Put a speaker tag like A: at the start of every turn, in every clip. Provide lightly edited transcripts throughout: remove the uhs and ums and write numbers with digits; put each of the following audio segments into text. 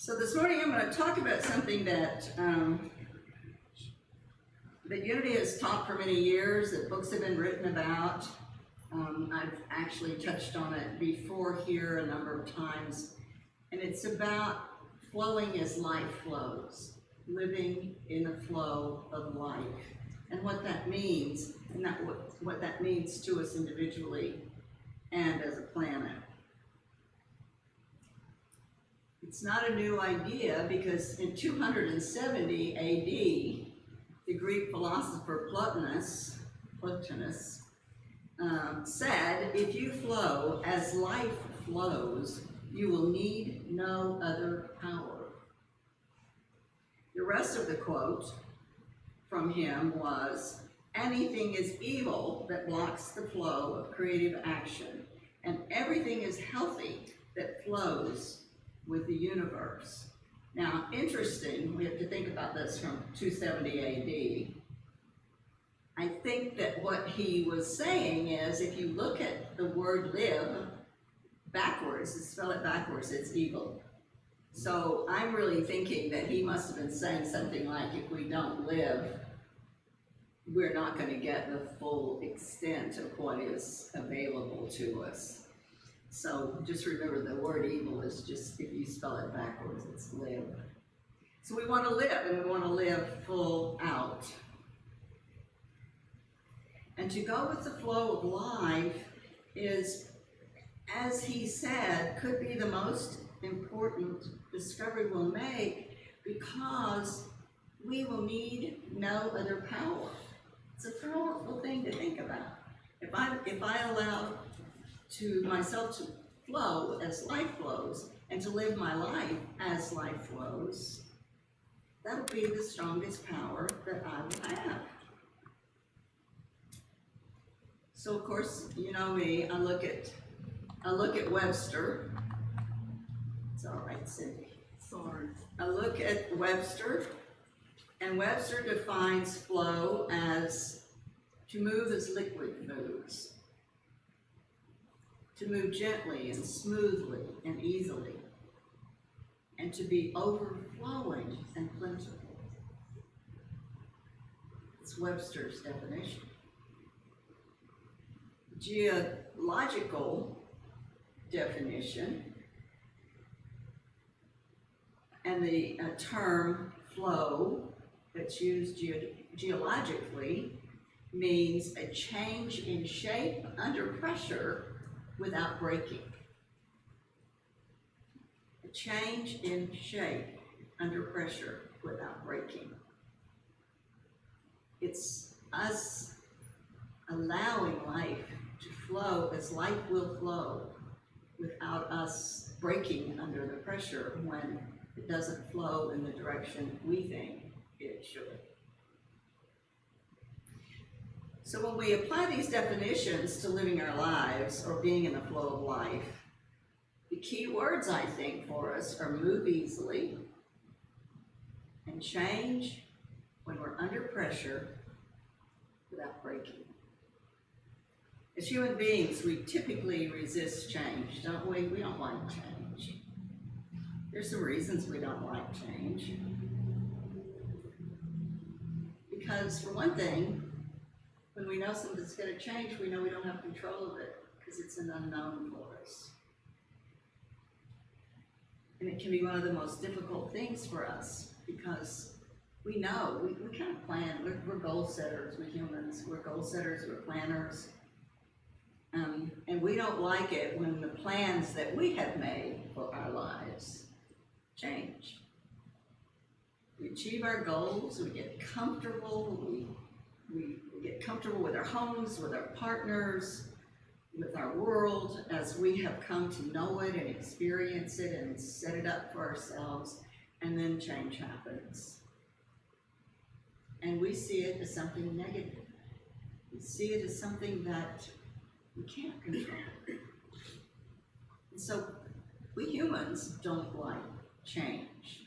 A: So this morning I'm going to talk about something that Unity has taught for many years, that books have been written about. I've actually touched on it before here a number of times, and it's about flowing as life flows, living in a flow of life, and what that means, and what that means to us individually and as a planet. It's not a new idea because in 270 AD, the Greek philosopher Plotinus said, if you flow as life flows, you will need no other power. The rest of the quote from him was, anything is evil that blocks the flow of creative action, and everything is healthy that flows with the universe. Now, interesting, we have to think about this from 270 AD. I think that what he was saying is, if you look at the word live backwards, spell it backwards, it's evil. So I'm really thinking that he must have been saying something like, if we don't live, we're not going to get the full extent of what is available to us. So just remember, the word evil is just, if you spell it backwards, it's live. So we want to live, and we want to live full out. And to go with the flow of life is, as he said, could be the most important discovery we'll make, because we will need no other power. It's a powerful thing to think about. If I allow myself to flow as life flows, and to live my life as life flows, that'll be the strongest power that I will have. So of course, you know me, I look at Webster. It's all right, Cindy. Sorry. I look at Webster, and Webster defines flow as to move as liquid moves. To move gently and smoothly and easily, and to be overflowing and plentiful. It's Webster's definition. Geological definition, and the term flow that's used geologically means a change in shape under pressure without breaking. A change in shape under pressure without breaking. It's us allowing life to flow as life will flow without us breaking under the pressure when it doesn't flow in the direction we think it should. So when we apply these definitions to living our lives or being in the flow of life, the key words, I think, for us are move easily and change when we're under pressure without breaking. As human beings, we typically resist change, don't we? We don't like change. There's some reasons we don't like change. Because for one thing, when we know something's going to change, we know we don't have control of it because it's an unknown for us. And it can be one of the most difficult things for us because we know, we kind of plan, we're goal setters, we're humans, we're goal setters, we're planners. And we don't like it when the plans that we have made for our lives change. We achieve our goals, we get comfortable, we get comfortable with our homes, with our partners, with our world as we have come to know it and experience it and set it up for ourselves, and then change happens. And we see it as something negative. We see it as something that we can't control. And so we humans don't like change.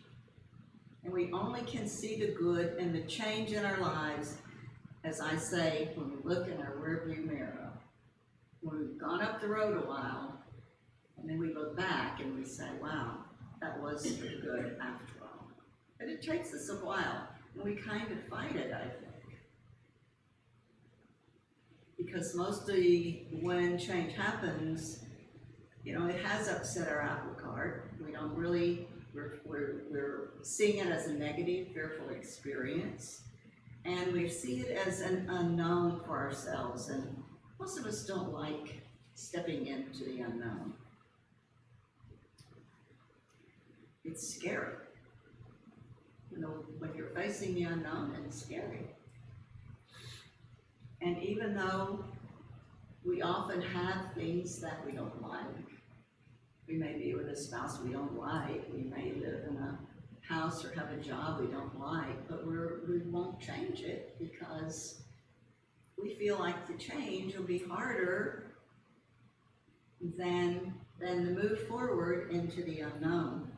A: And we only can see the good and the change in our lives, as I say, when we look in our rearview mirror. When we've gone up the road a while, and then we look back and we say, wow, that was for the good after all. But it takes us a while, and we kind of fight it, I think. Because mostly when change happens, you know, it has upset our apple cart. We don't really, we're seeing it as a negative, fearful experience. And we see it as an unknown for ourselves. And most of us don't like stepping into the unknown. It's scary. You know, when you're facing the unknown, it's scary. And even though we often have things that we don't like, we may be with a spouse we don't like, we may live in a house or have a job we don't like, but we won't change it because we feel like the change will be harder than to move forward into the unknown.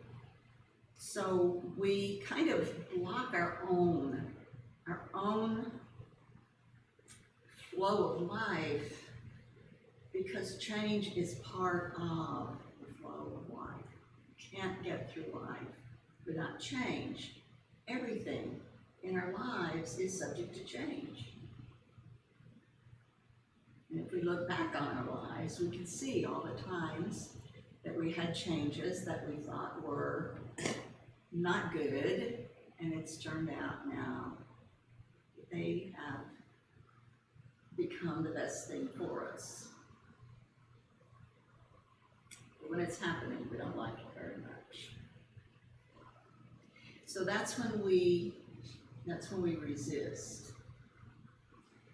A: So we kind of block our own flow of life because change is part of the flow of life. You can't get through life without change. Everything in our lives is subject to change. And if we look back on our lives, we can see all the times that we had changes that we thought were not good, and it's turned out now that they have become the best thing for us. But when it's happening, we don't like it very much. So that's when we resist.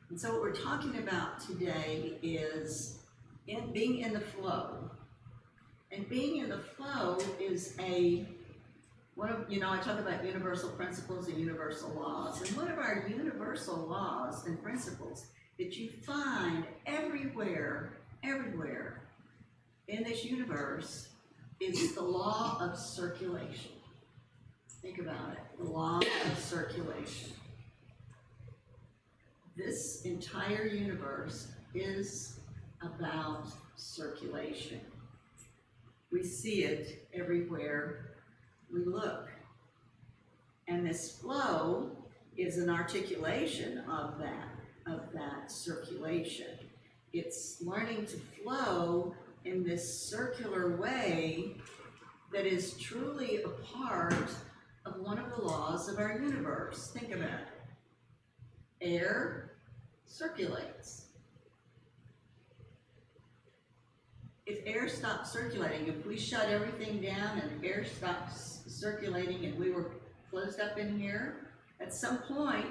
A: And so what we're talking about today is being in the flow. And being in the flow is I talk about universal principles and universal laws. And one of our universal laws and principles that you find everywhere in this universe is the law of circulation. Think about it, the law of circulation. This entire universe is about circulation. We see it everywhere we look. And this flow is an articulation of that circulation. It's learning to flow in this circular way that is truly a part of one of the laws of our universe. Think about it. Air circulates. If air stopped circulating, if we shut everything down and air stops circulating and we were closed up in here, at some point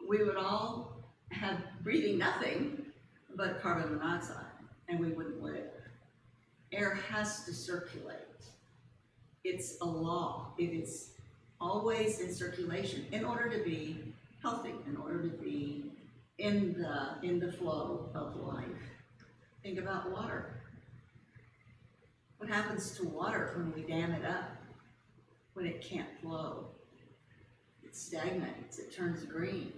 A: we would all have breathing nothing but carbon monoxide and we wouldn't live. Air has to circulate. It's a law. It is always in circulation in order to be healthy, in order to be in the flow of life. Think about water. What happens to water when we dam it up? When it can't flow? It stagnates, it turns green.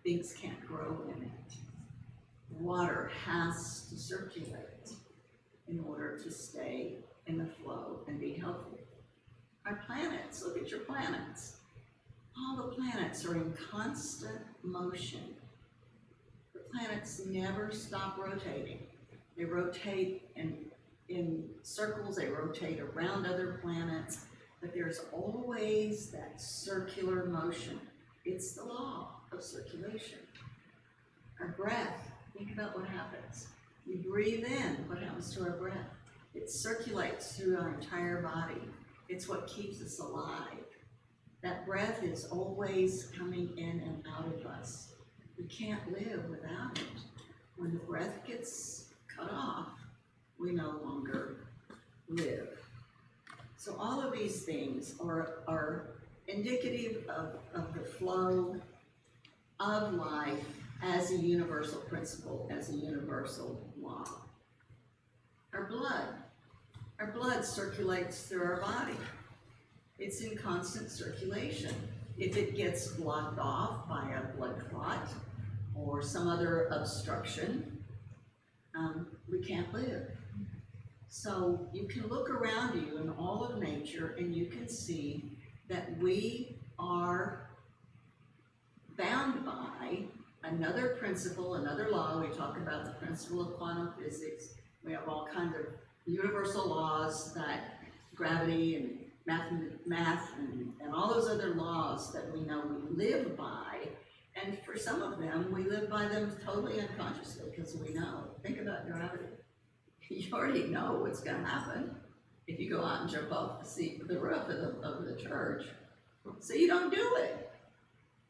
A: Things can't grow in it. Water has to circulate in order to stay in the flow and be healthy. Our planets, look at your planets. All the planets are in constant motion. The planets never stop rotating. They rotate in circles, they rotate around other planets, but there's always that circular motion. It's the law of circulation. Our breath, think about what happens. We breathe in, what happens to our breath? It circulates through our entire body. It's what keeps us alive. That breath is always coming in and out of us. We can't live without it. When the breath gets cut off, we no longer live. So all of these things are indicative of the flow of life as a universal principle, as a universal law. Our blood circulates through our body. It's in constant circulation. If it gets blocked off by a blood clot or some other obstruction, we can't live. So you can look around you in all of nature and you can see that we are bound by another principle, another law. We talk about the principle of quantum physics. We have all kinds of universal laws, that gravity and math and all those other laws that we know we live by. And for some of them, we live by them totally unconsciously because we know. Think about gravity. You already know what's going to happen if you go out and jump off the roof of the church. So you don't do it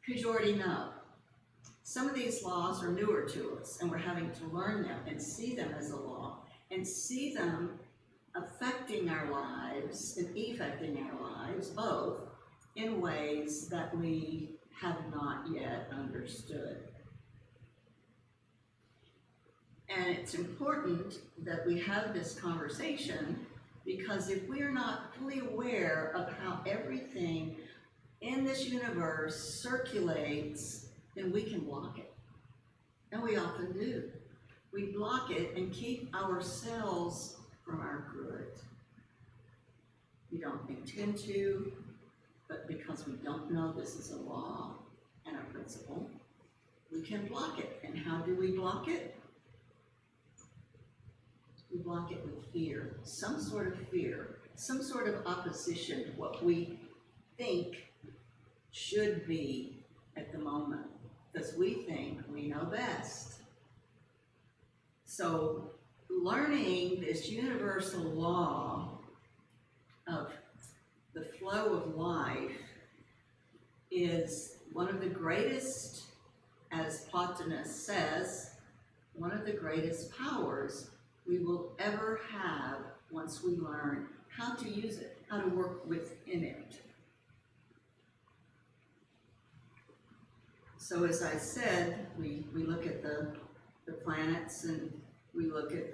A: because you already know. Some of these laws are newer to us, and we're having to learn them and see them as a law and see them affecting our lives and effecting our lives, both in ways that we have not yet understood. And it's important that we have this conversation, because if we are not fully aware of how everything in this universe circulates, then we can block it. And we often do. We block it and keep ourselves from our good. We don't intend to, but because we don't know this is a law and a principle, we can block it. And how do we block it? We block it with fear, some sort of opposition to what we think should be at the moment, because we think we know best. So learning this universal law of the flow of life is one of the greatest, as Plotinus says, one of the greatest powers we will ever have once we learn how to use it, how to work within it. So as I said, we look at the planets, and we look at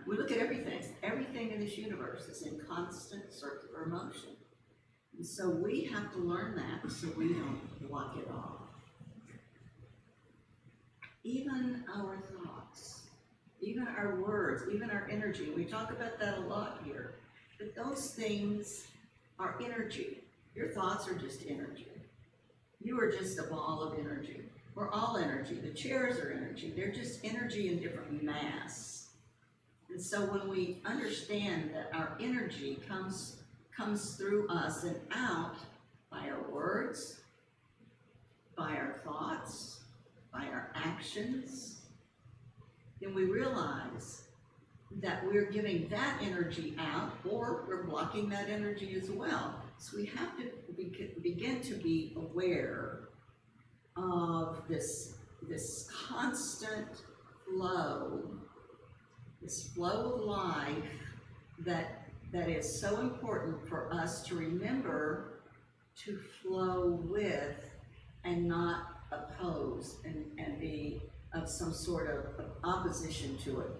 A: we look at everything. Everything in this universe is in constant circular motion. And so we have to learn that so we don't block it off. Even our thoughts, even our words, even our energy. We talk about that a lot here. But those things are energy. Your thoughts are just energy. You are just a ball of energy. We're all energy. The chairs are energy. They're just energy in different mass. And so when we understand that our energy comes through us and out by our words, by our thoughts, by our actions, then we realize that we're giving that energy out, or we're blocking that energy as well. So we have to begin to be aware of this constant flow, this flow of life that is so important for us to remember to flow with and not oppose and be of some sort of opposition to it,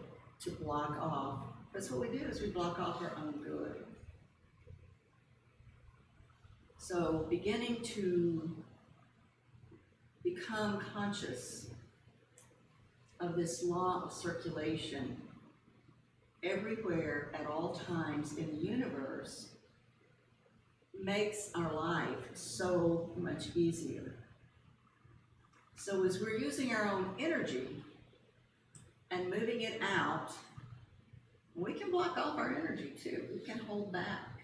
A: to block off. That's what we do, is we block off our own good. So beginning to become conscious of this law of circulation everywhere at all times in the universe makes our life so much easier. So as we're using our own energy and moving it out, we can block off our energy too. We can hold back.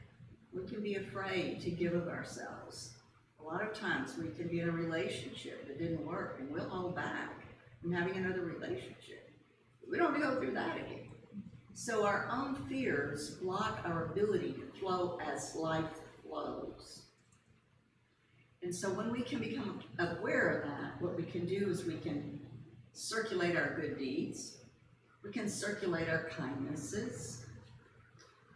A: We can be afraid to give of ourselves. A lot of times we can be in a relationship that didn't work, and we'll hold back from having another relationship. We don't want to go through that again. So our own fears block our ability to flow as life flows. And so when we can become aware of that, what we can do is we can circulate our good deeds. We can circulate our kindnesses.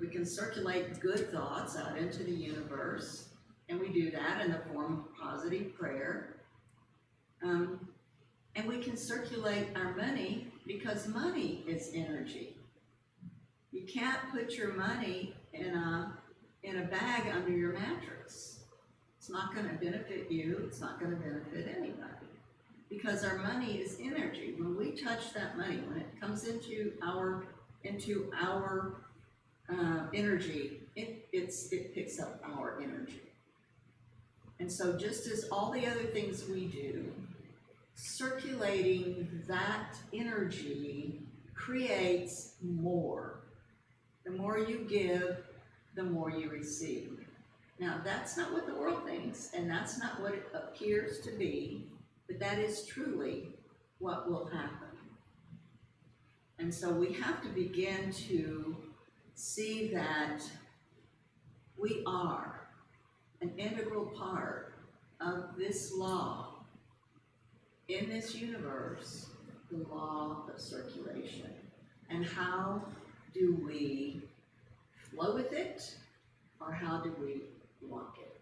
A: We can circulate good thoughts out into the universe. And we do that in the form of positive prayer. And we can circulate our money, because money is energy. You can't put your money in a bag under your mattress. It's not going to benefit you. It's not going to benefit anybody, because our money is energy. When we touch that money, when it comes into our into our energy, it picks up our energy. And so just as all the other things we do, circulating that energy creates more. The more you give, the more you receive. Now, that's not what the world thinks, and that's not what it appears to be, but that is truly what will happen. And so we have to begin to see that we are an integral part of this law in this universe, the law of circulation. And how do we flow with it, or how do we block it?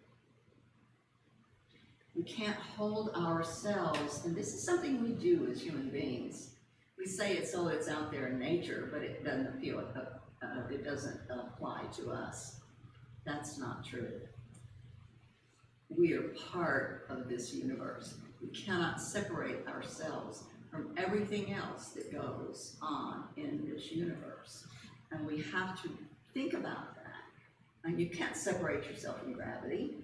A: We can't hold ourselves, and this is something we do as human beings. We say it's out there in nature, but it doesn't it doesn't apply to us. That's not true. We are part of this universe. We cannot separate ourselves from everything else that goes on in this universe. And we have to think about that. And you can't separate yourself from gravity.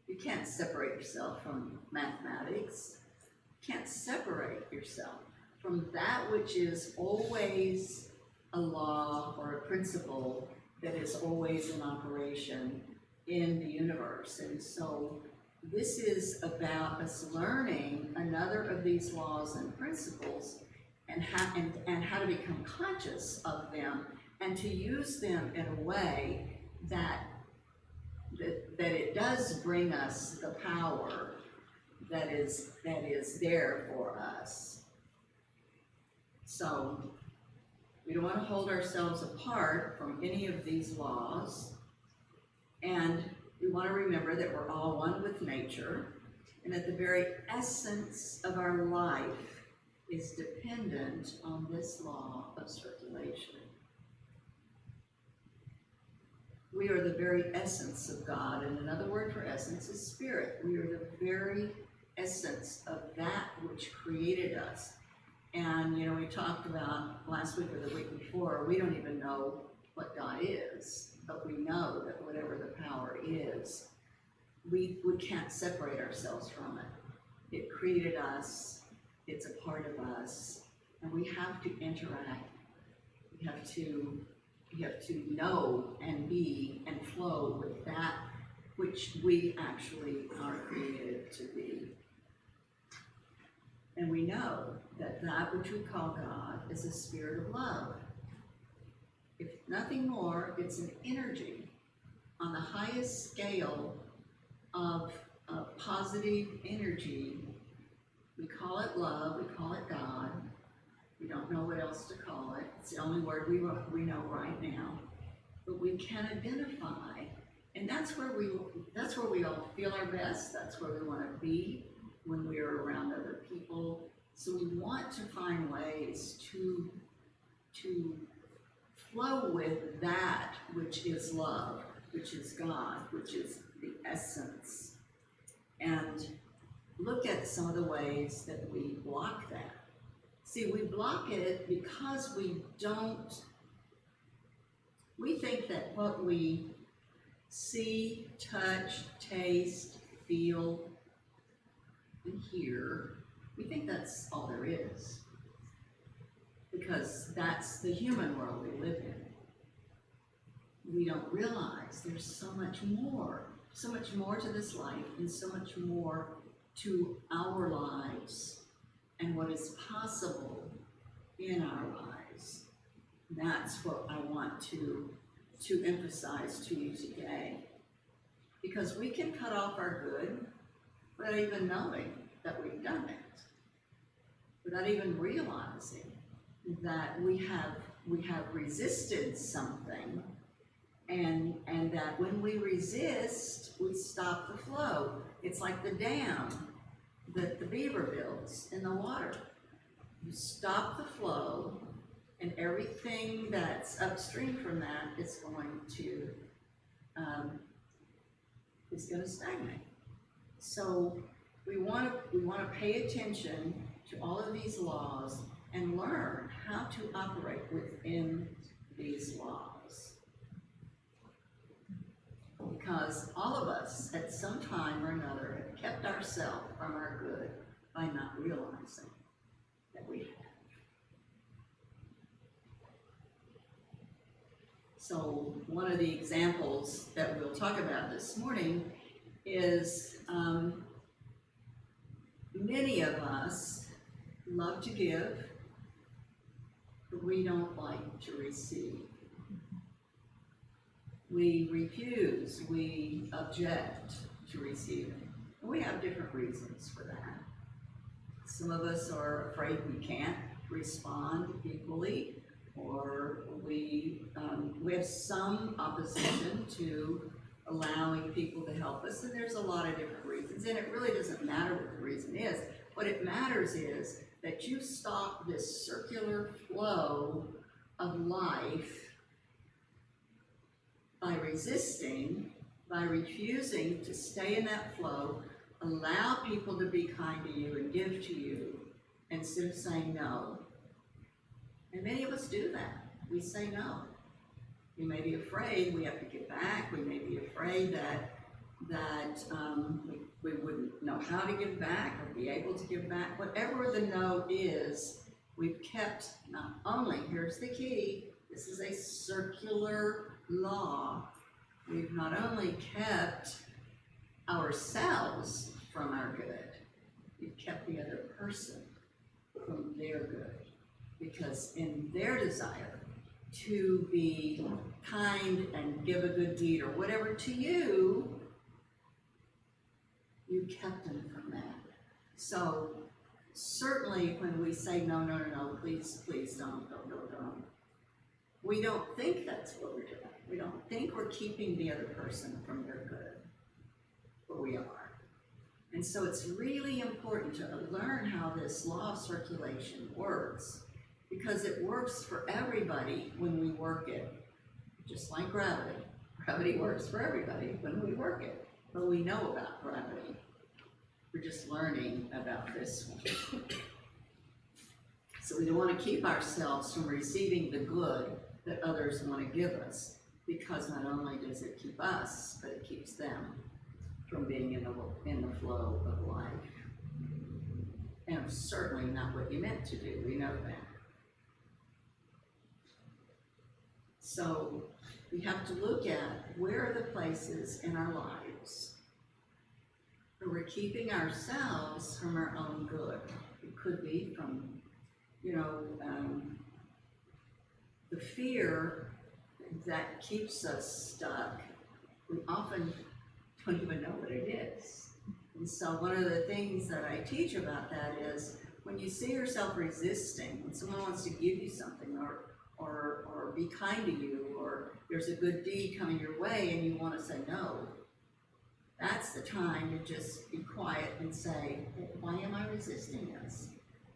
A: You can't separate yourself from mathematics. You can't separate yourself from that which is always a law or a principle that is always in operation in the universe. And so this is about us learning another of these laws and principles and how to become conscious of them and to use them in a way that it does bring us the power that is there for us. So we don't want to hold ourselves apart from any of these laws, and we want to remember that we're all one with nature, and that the very essence of our life is dependent on this law of circulation. We are the very essence of God, and another word for essence is spirit. We are the very essence of that which created us. And, you know, we talked about last week or the week before, we don't even know what God is, but we know that whatever the power is, we can't separate ourselves from it. It created us, it's a part of us, and we have to interact. We have to know and be and flow with that which we actually are created to be. And we know that that which we call God is a spirit of love. If nothing more, it's an energy on the highest scale of positive energy. We call it love, we call it God. We don't know what else to call it. It's the only word we know right now. But we can identify, and that's where we all feel our best. That's where we want to be when we are around other people. So we want to find ways to flow with that which is love, which is God, which is the essence, and look at some of the ways that we block that. See, we block it because we think that what we see, touch, taste, feel, and hear, we think that's all there is. Because that's the human world we live in. We don't realize there's so much more to this life, and so much more to our lives and what is possible in our lives. And that's what I want to emphasize to you today. Because we can cut off our good without even knowing that we've done it, without even realizing that we have resisted something, and that when we resist, we stop the flow. It's like the dam that the beaver builds in the water. You stop the flow, and everything that's upstream from that is going to stagnate. So we want to pay attention to all of these laws and learn how to operate within these laws. Because all of us, at some time or another, have kept ourselves from our good by not realizing that we have. So one of the examples that we'll talk about this morning is many of us love to give, but we don't like to receive. We refuse, we object to receiving. And we have different reasons for that. Some of us are afraid we can't respond equally, or we have some opposition to allowing people to help us, and there's a lot of different reasons, and it really doesn't matter what the reason is. What it matters is that you stop this circular flow of life by resisting, by refusing to stay in that flow, allow people to be kind to you and give to you, instead of saying no. And many of us do that. We say no. We may be afraid we have to give back. We may be afraid that we wouldn't know how to give back or be able to give back. Whatever the no is, we've kept not only, here's the key, this is a circular law. We've not only kept ourselves from our good, we've kept the other person from their good. Because in their desire to be kind and give a good deed or whatever to you, you kept them from that. So certainly when we say no, please don't, we don't think that's what we're doing. We don't think we're keeping the other person from their good, but we are. And so it's really important to learn how this law of circulation works, because it works for everybody when we work it, just like gravity. Gravity works for everybody when we work it, but we know about gravity. We're just learning about this one. So we don't want to keep ourselves from receiving the good that others want to give us, because not only does it keep us, but it keeps them from being in the flow of life. And it's certainly not what you meant to do, we know that. So we have to look at where are the places in our lives where we're keeping ourselves from our own good. It could be from, the fear that keeps us stuck. We often don't even know what it is. And so one of the things that I teach about that is when you see yourself resisting, when someone wants to give you something or be kind to you, or there's a good deed coming your way and you want to say no, that's the time to just be quiet and say, why am I resisting this?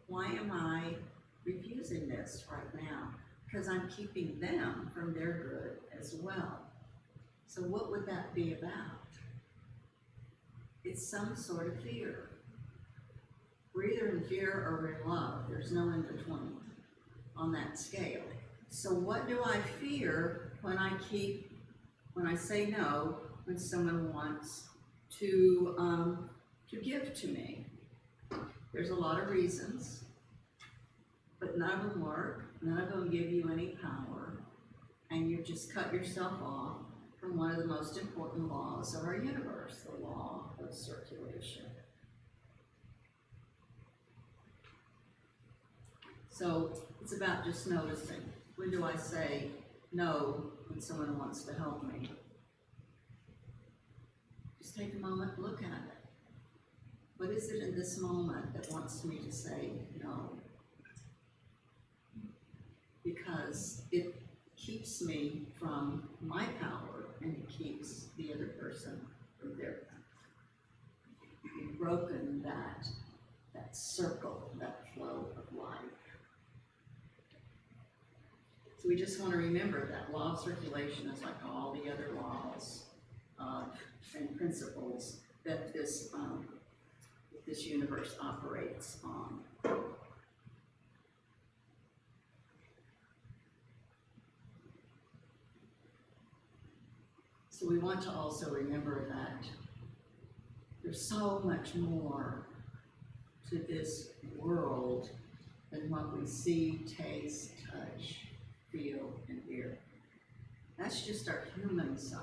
A: Why am I refusing this right now? Because I'm keeping them from their good as well. So what would that be about? It's some sort of fear. We're either in fear or we're in love. There's no in between on that scale. So what do I fear when I say no, when someone wants to give to me? There's a lot of reasons, but none of them work. None of them give you any power, and you just cut yourself off from one of the most important laws of our universe, the law of circulation. So it's about just noticing. When do I say no when someone wants to help me? Just take a moment and look at it. What is it in this moment that wants me to say no? Because it keeps me from my power, and it keeps the other person from their power. You've broken that circle, that flow of life. So we just want to remember that law of circulation is like all the other laws and principles that this universe operates on. So we want to also remember that there's so much more to this world than what we see, taste, touch, feel, and hear. That's just our human side.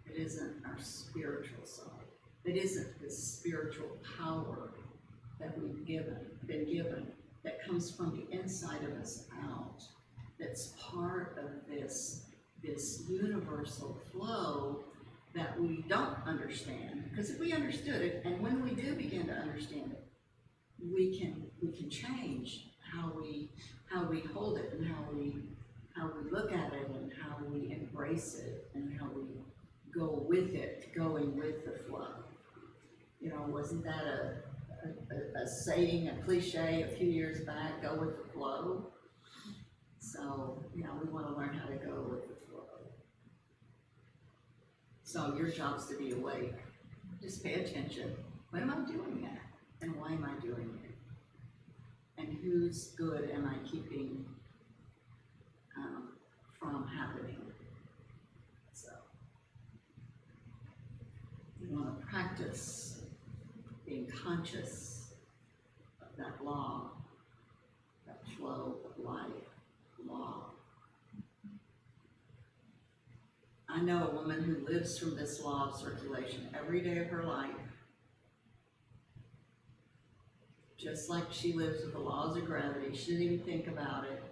A: It isn't our spiritual side. It isn't the spiritual power that we've been given, that comes from the inside of us out, that's part of this universal flow that we don't understand. Because if we understood it, and when we do begin to understand it, we can change how we hold it, and how we look at it, and how we embrace it, and how we go with it, going with the flow. You know, wasn't that a saying, a cliche a few years back? Go with the flow. So, you know, we want to learn how to go with the flow. So your job's to be awake. Just pay attention. When am I doing that? And why am I doing it? And whose good am I keeping from happening? So, you want to practice being conscious of that law, that flow of life, law. I know a woman who lives from this law of circulation every day of her life, just like she lives with the laws of gravity. She didn't even think about it.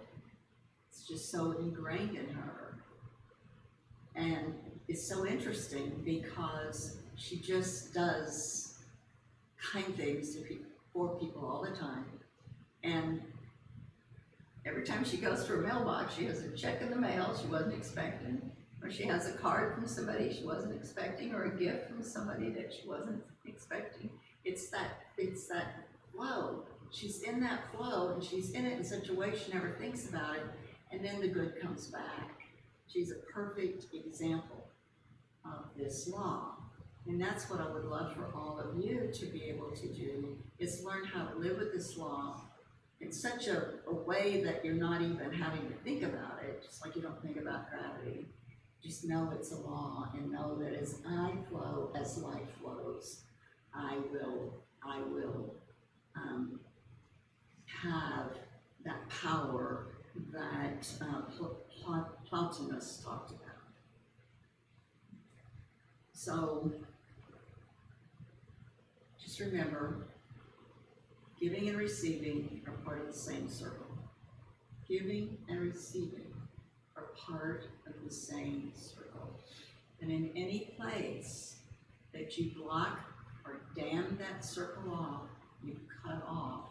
A: It's just so ingrained in her. And it's so interesting because she just does kind things for people all the time. And every time she goes to her mailbox, she has a check in the mail she wasn't expecting, or she has a card from somebody she wasn't expecting, or a gift from somebody that she wasn't expecting. It's that flow. She's in that flow, and she's in it in such a way she never thinks about it, and then the good comes back. She's a perfect example of this law. And that's what I would love for all of you to be able to do, is learn how to live with this law in such a way that you're not even having to think about it, just like you don't think about gravity. Just know it's a law, and know that as I flow, as life flows, I will have that power that Plotinus talked about. So just remember, giving and receiving are part of the same circle. Giving and receiving are part of the same circle. And in any place that you block or dam that circle off, you cut off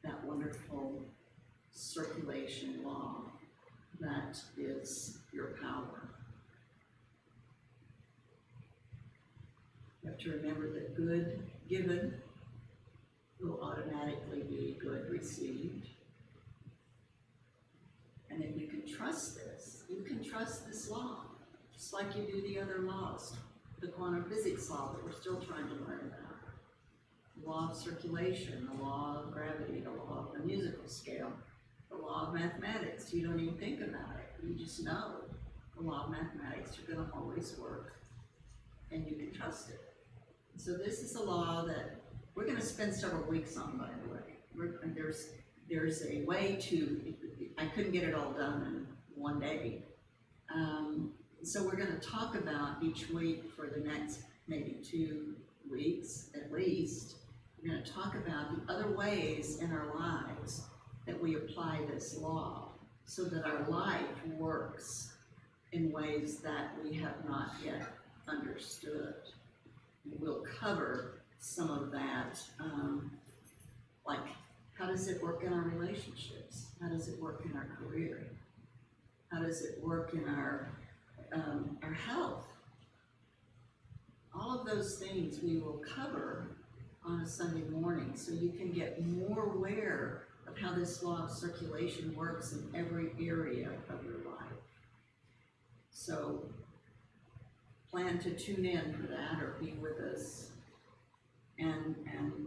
A: that wonderful circulation law that is your power. You have to remember that good given will automatically be good received. And if you can trust this, you can trust this law, just like you do the other laws, the quantum physics law that we're still trying to learn about. The law of circulation, the law of gravity, the law of the musical scale, the law of mathematics. You don't even think about it. You just know the law of mathematics are going to always work, and you can trust it. So this is a law that we're going to spend several weeks on, by the way. There's a way to, I couldn't get it all done in one day. So we're going to talk about each week for the next maybe 2 weeks at least. We're going to talk about the other ways in our lives that we apply this law so that our life works in ways that we have not yet understood. And we'll cover some of that, like how does it work in our relationships? How does it work in our career? How does it work in our health? All of those things we will cover on a Sunday morning, so you can get more aware of how this law of circulation works in every area of your life. So plan to tune in for that, or be with us, and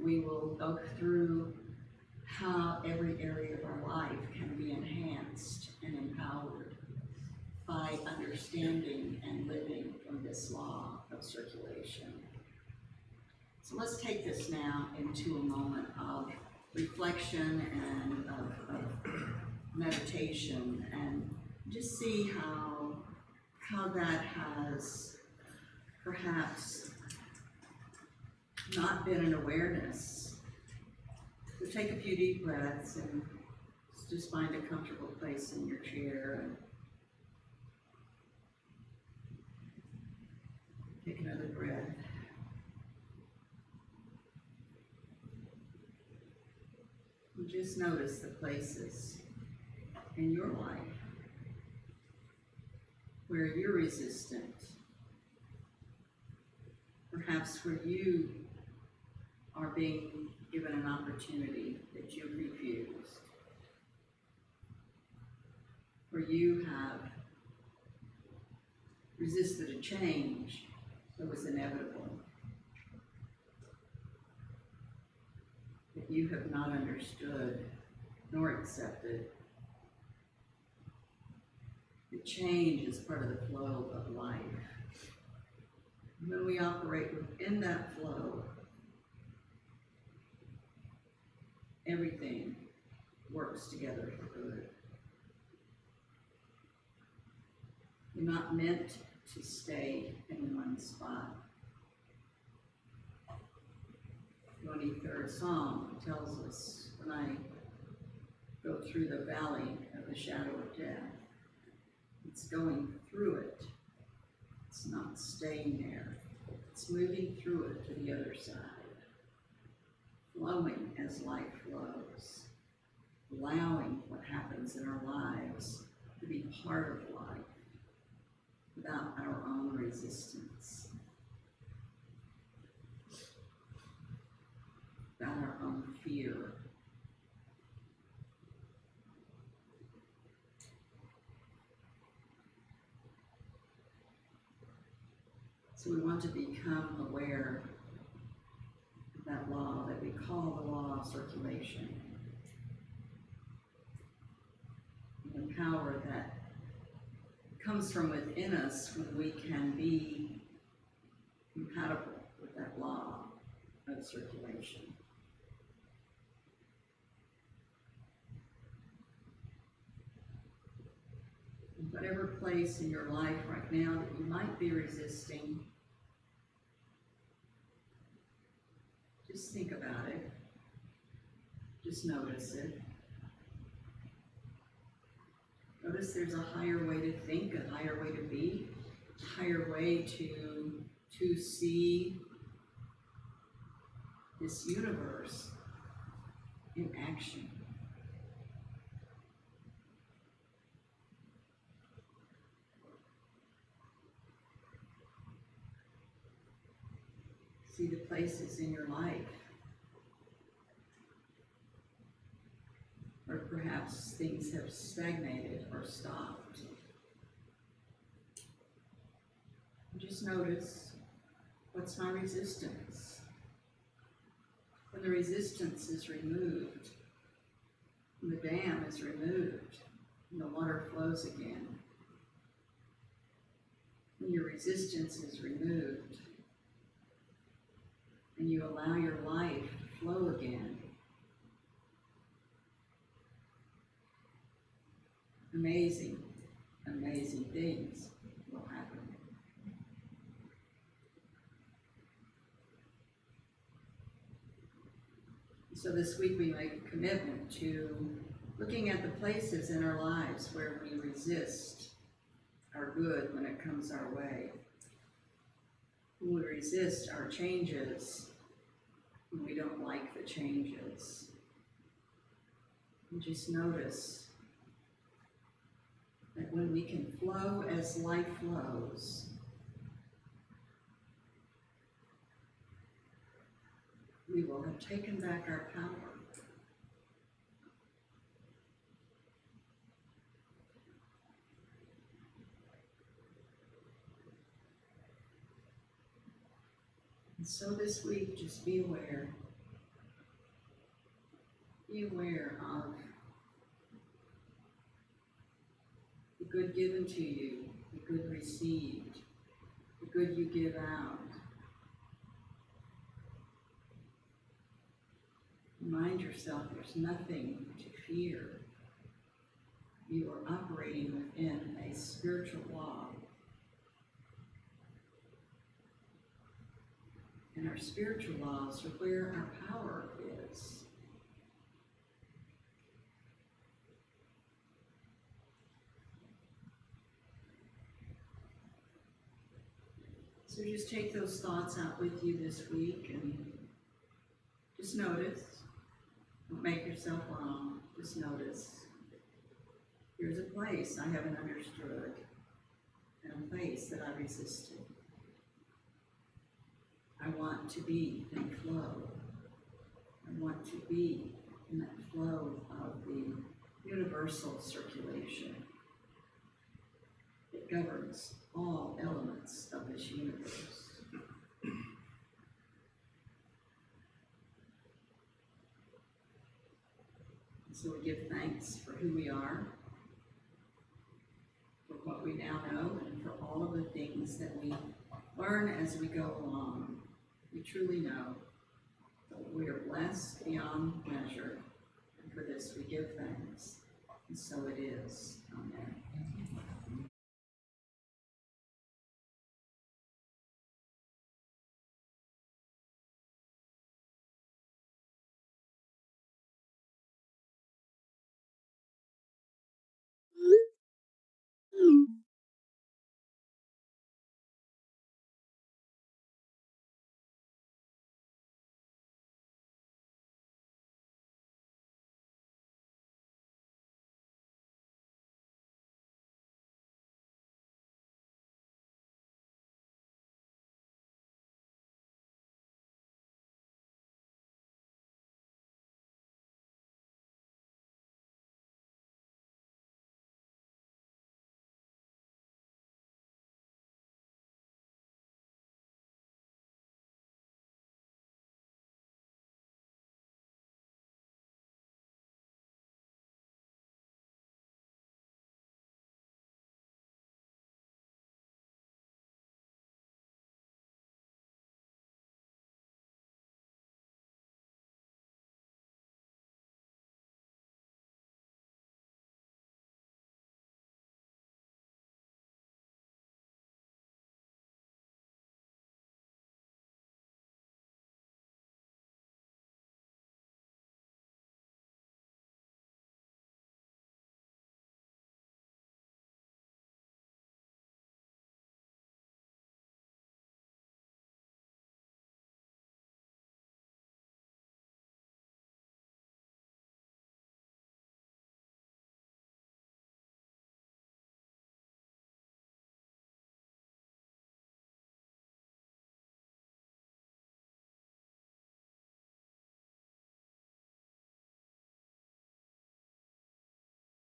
A: we will go through how every area of our life can be enhanced and empowered by understanding and living from this law of circulation. So let's take this now into a moment of reflection and of meditation, and just see how that has perhaps not been an awareness. So take a few deep breaths and just find a comfortable place in your chair and take another breath. And just notice the places in your life where you're resistant, perhaps where you are being given an opportunity that you refused, where you have resisted a change that was inevitable, that you have not understood nor accepted. The change is part of the flow of life. When we operate within that flow, everything works together for good. You're not meant to stay in one spot. The 23rd Psalm tells us, when I go through the valley of the shadow of death, it's going through it. It's not staying there. It's moving through it to the other side, flowing as life flows, allowing what happens in our lives to be part of life without our own resistance, without our own fear. So we want to become aware of that law that we call the law of circulation, the power that comes from within us when we can be compatible with that law of circulation. In whatever place in your life right now that you might be resisting, just think about it. Just notice it. Notice there's a higher way to think, a higher way to be, a higher way to see this universe in action. See the places in your life where perhaps things have stagnated or stopped. Just notice, what's my resistance? When the resistance is removed, when the dam is removed, and the water flows again, when your resistance is removed, and you allow your life to flow again, amazing, amazing things will happen. So this week we make a commitment to looking at the places in our lives where we resist our good when it comes our way. When we resist our changes, when we don't like the changes. And just notice that when we can flow as life flows, we will have taken back our power. And so this week, just be aware. Be aware of the good given to you, the good received, the good you give out. Remind yourself there's nothing to fear. You are operating within a spiritual law. And our spiritual laws are where our power is. So just take those thoughts out with you this week and just notice. Don't make yourself wrong. Just notice. Here's a place I haven't understood, and a place that I resisted. I want to be in flow. I want to be in that flow of the universal circulation that governs all elements of this universe. So we give thanks for who we are, for what we now know, and for all of the things that we learn as we go along. We truly know that we are blessed beyond measure, and for this we give thanks. And so it is. Amen.